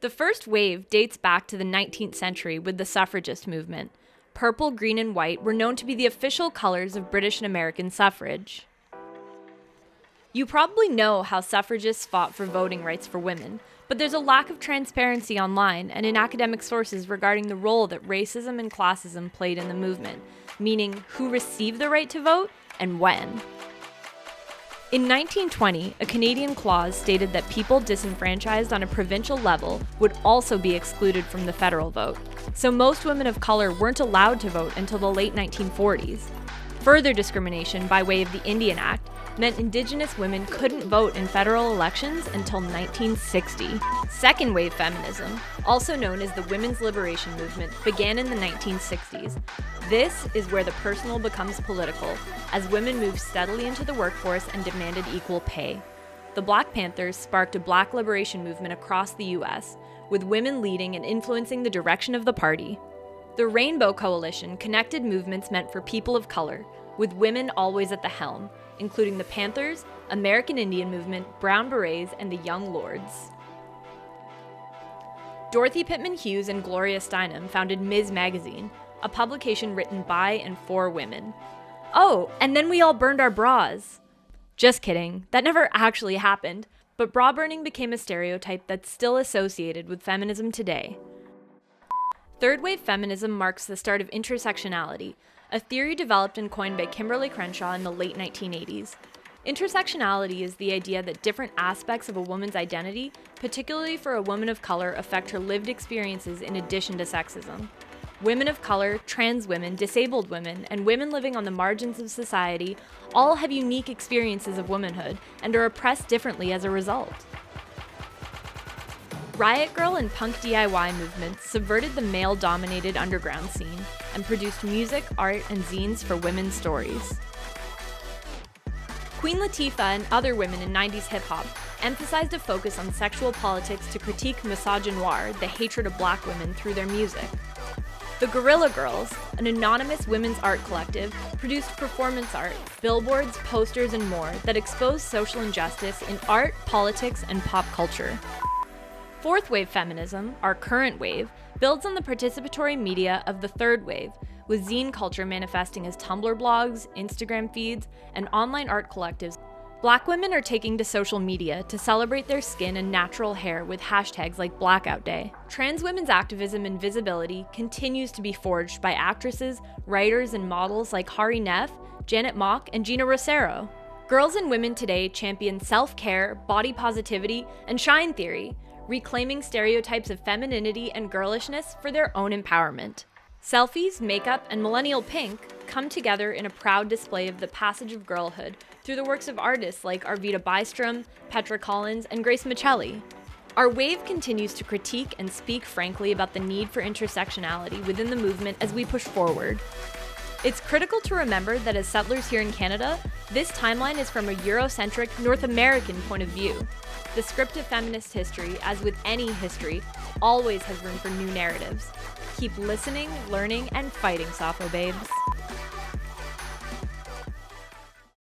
The first wave dates back to the 19th century with the suffragist movement. Purple, green, and white were known to be the official colors of British and American suffrage. You probably know how suffragists fought for voting rights for women, but there's a lack of transparency online and in academic sources regarding the role that racism and classism played in the movement, meaning who received the right to vote and when. In 1920, a Canadian clause stated that people disenfranchised on a provincial level would also be excluded from the federal vote, so most women of color weren't allowed to vote until the late 1940s. Further discrimination by way of the Indian Act meant Indigenous women couldn't vote in federal elections until 1960. Second wave feminism, also known as the women's liberation movement, began in the 1960s. This is where the personal becomes political, as women moved steadily into the workforce and demanded equal pay. The Black Panthers sparked a Black liberation movement across the US, with women leading and influencing the direction of the party. The Rainbow Coalition connected movements meant for people of color, with women always at the helm, including the Panthers, American Indian Movement, Brown Berets, and the Young Lords. Dorothy Pitman Hughes and Gloria Steinem founded Ms. Magazine, a publication written by and for women. Oh, and then we all burned our bras. Just kidding, that never actually happened, but bra burning became a stereotype that's still associated with feminism today. Third wave feminism marks the start of intersectionality, a theory developed and coined by Kimberly Crenshaw in the late 1980s. Intersectionality is the idea that different aspects of a woman's identity, particularly for a woman of color, affect her lived experiences in addition to sexism. Women of color, trans women, disabled women, and women living on the margins of society all have unique experiences of womanhood and are oppressed differently as a result. Riot Grrrl and punk DIY movements subverted the male-dominated underground scene and produced music, art, and zines for women's stories. Queen Latifah and other women in 90s hip-hop emphasized a focus on sexual politics to critique misogynoir, the hatred of black women, through their music. The Guerrilla Girls, an anonymous women's art collective, produced performance art, billboards, posters, and more that exposed social injustice in art, politics, and pop culture. Fourth wave feminism, our current wave, builds on the participatory media of the third wave, with zine culture manifesting as Tumblr blogs, Instagram feeds, and online art collectives. Black women are taking to social media to celebrate their skin and natural hair with hashtags like Blackout Day. Trans women's activism and visibility continues to be forged by actresses, writers, and models like Hari Nef, Janet Mock, and Gina Rosero. Girls and women today champion self-care, body positivity, and shine theory, reclaiming stereotypes of femininity and girlishness for their own empowerment. Selfies, makeup, and millennial pink come together in a proud display of the passage of girlhood through the works of artists like Arvita Bystrom, Petra Collins, and Grace Michelli. Our wave continues to critique and speak frankly about the need for intersectionality within the movement as we push forward. It's critical to remember that as settlers here in Canada, this timeline is from a Eurocentric, North American point of view. The script of feminist history, as with any history, always has room for new narratives. Keep listening, learning, and fighting, Sophomore babes.